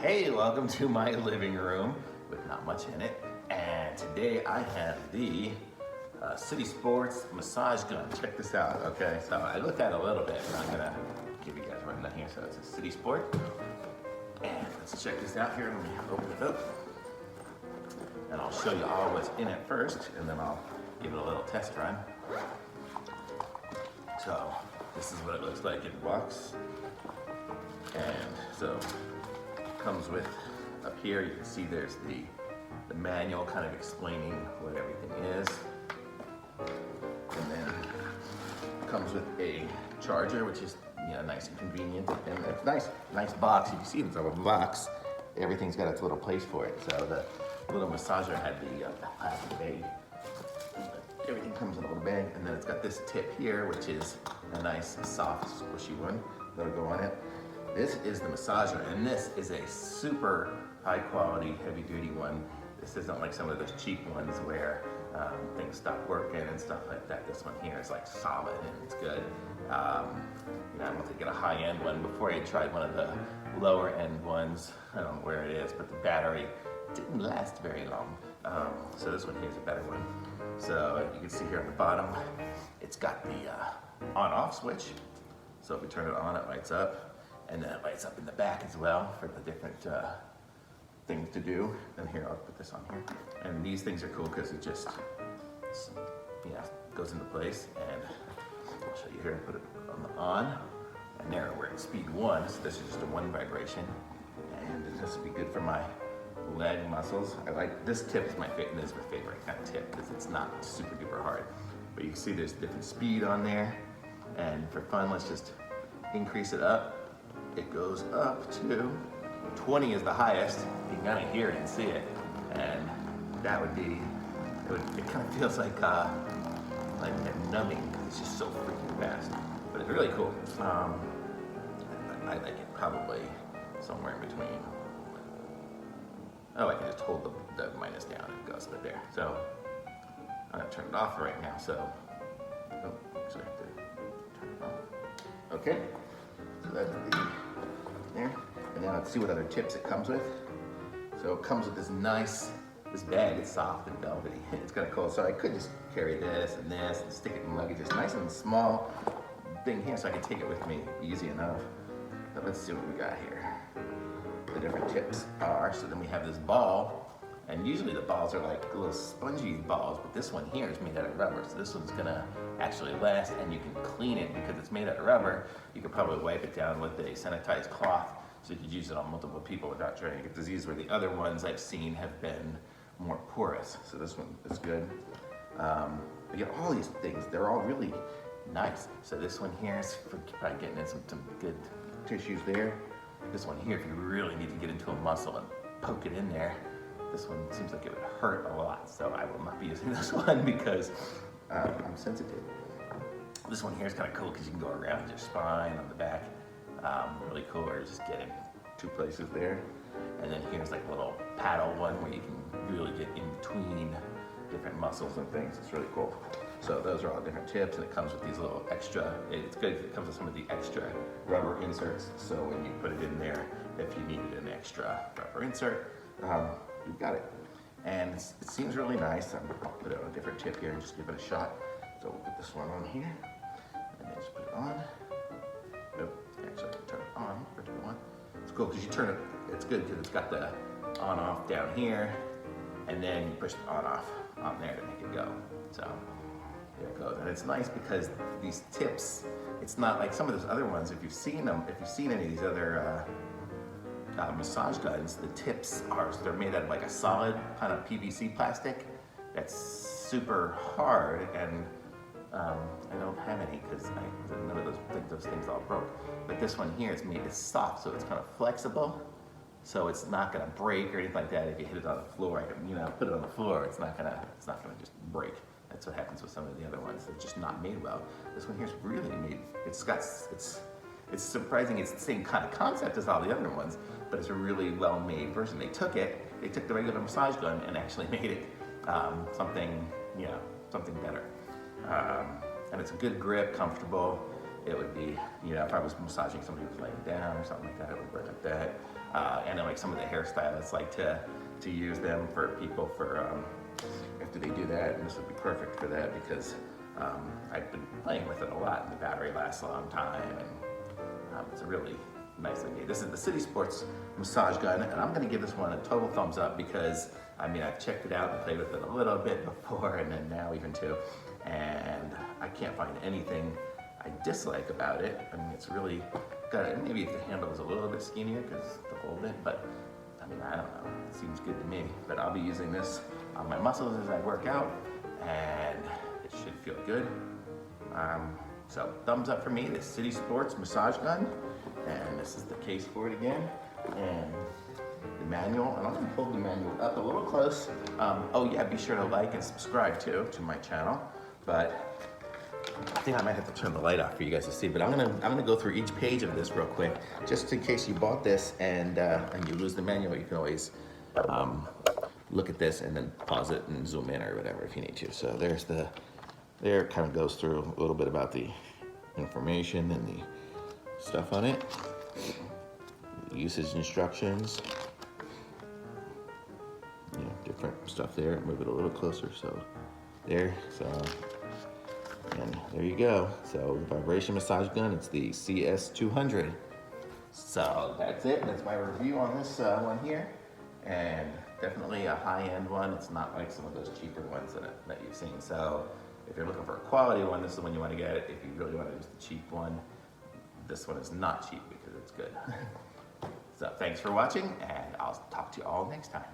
Hey, welcome to my living room with not much in it. And today I have the CitySports massage gun. Check this out, okay? So I looked at it a little bit, but I'm gonna give you guys a rundown here. So it's a CitySport. And let's check this out here. Let me open it up. And I'll show you all what's in it first, and then I'll give it a little test run. So this is what it looks like in the box. And so comes with, up here you can see there's the manual kind of explaining what everything is. And then comes with a charger, which is nice and convenient. And it's nice box. You can see it's a little box. Everything's got its little place for it. So the little massager had the plastic bag. Everything comes in a little bag, and then it's got this tip here, which is a nice, soft, squishy one that'll go on it. This is the massager, and this is a super high quality, heavy duty one. This isn't like some of those cheap ones where things stop working and stuff like that. This one here is like solid and it's good. I want to get a high end one. Before I tried one of the lower end ones, I don't know where it is, but the battery didn't last very long. So this one here is a better one. So you can see here on the bottom, it's got the on-off switch. So if we turn it on, it lights up. And then it lights up in the back as well for the different things to do. And here, I'll put this on here. And these things are cool because it just, goes into place. And I'll show you here, put it on the on. And there, we're at speed 1, so this is just a 1 vibration. And this will be good for my leg muscles. I like, this tip is my favorite, this is my favorite kind of tip because it's not super duper hard. But you can see there's different speed on there. And for fun, let's just increase it up. It goes up to 20 is the highest. You can kind of hear it and see it. And that would be, it kind of feels like numbing because it's just so freaking fast. But it's really cool. I like it probably somewhere in between. Oh, I can just hold the minus down and it goes right there. So I'm gonna turn it off right now. So, actually I have to turn it off. Okay, so that's there. And then let's see what other tips it comes with. So it comes with this bag. It's soft and velvety. It's kind of cool. So I could just carry this and stick it in luggage. It's nice and small thing here, so I can take it with me easy enough. But let's see what we got here. The different tips are, so then we have this ball, and usually the balls are like little spongy balls, but this one here is made out of rubber, so this one's gonna actually last, and you can clean it because it's made out of rubber. You could probably wipe it down with a sanitized cloth, so you could use it on multiple people without trying to get disease, where the other ones I've seen have been more porous. So this one is good. You get all these things, they're all really nice. So this one here is for probably getting in some good tissues there. This one here, if you really need to get into a muscle and poke it in there, this one seems like it would hurt a lot, so I will not be using this one because I'm sensitive. This one here is kind of cool because you can go around your spine on the back. Really cool, or just get in 2 places there. And then here's like a little paddle one where you can really get in between different muscles and things. It's really cool. So those are all different tips, and it comes with these little extra, it's good because it comes with some of the extra rubber inserts. So when you put it in there, if you needed an extra rubber insert, you've got it. And it seems really nice. I'll put it on a different tip here and just give it a shot. So we'll put this one on here, and then just put it on. Actually, I can turn it on for 1. It's cool because you turn it, it's good because it's got the on-off down here, and then you push the on-off on there to make it go. So there it goes. And it's nice because these tips, it's not like some of those other ones. If you've seen them, if you've seen any of these other massage guns, the tips they're made out of like a solid kind of PVC plastic that's super hard, and I don't have any because none of those things all broke. But this one here is soft, so it's kind of flexible, so it's not gonna break or anything like that. If you hit it on the floor, I can put it on the floor. It's not gonna just break. That's what happens with some of the other ones. They're just not made well. This one here is really made. It's surprising. It's the same kind of concept as all the other ones, but it's a really well-made version. They took the regular massage gun and actually made it something better. And it's a good grip, comfortable. it would be, you know, if I was massaging somebody who's laying down or something like that, it would work like that. And then like some of the hairstylists like to use them for people for after they do that, and this would be perfect for that because I've been playing with it a lot, and the battery lasts a long time, and it's a really nice idea. This is the CitySports massage gun, and I'm gonna give this one a total thumbs up because, I mean, I've checked it out and played with it a little bit before, and then now even too, and I can't find anything I dislike about it. I mean, it's really got, maybe if the handle was a little bit skinnier because to hold it, but I mean, I don't know, it seems good to me. But I'll be using this on my muscles as I work out, and it should feel good. So thumbs up for me, the CitySports massage gun, and this is the case for it again, and the manual, and I'm gonna hold the manual up a little close. Oh yeah, be sure to like and subscribe too to my channel, but I think I might have to turn the light off for you guys to see, but I'm gonna go through each page of this real quick, just in case you bought this and you lose the manual. You can always look at this and then pause it and zoom in or whatever if you need to. So there it kind of goes through a little bit about the information and the stuff on it, the usage instructions, you know, different stuff there. Move it a little closer, so there, so. And there you go. So the vibration massage gun, it's the CS200. So that's it. That's my review on this one here. And definitely a high-end one. It's not like some of those cheaper ones that you've seen. So if you're looking for a quality one, this is the one you want to get. If you really want to use the cheap one, this one is not cheap because it's good. So thanks for watching, and I'll talk to you all next time.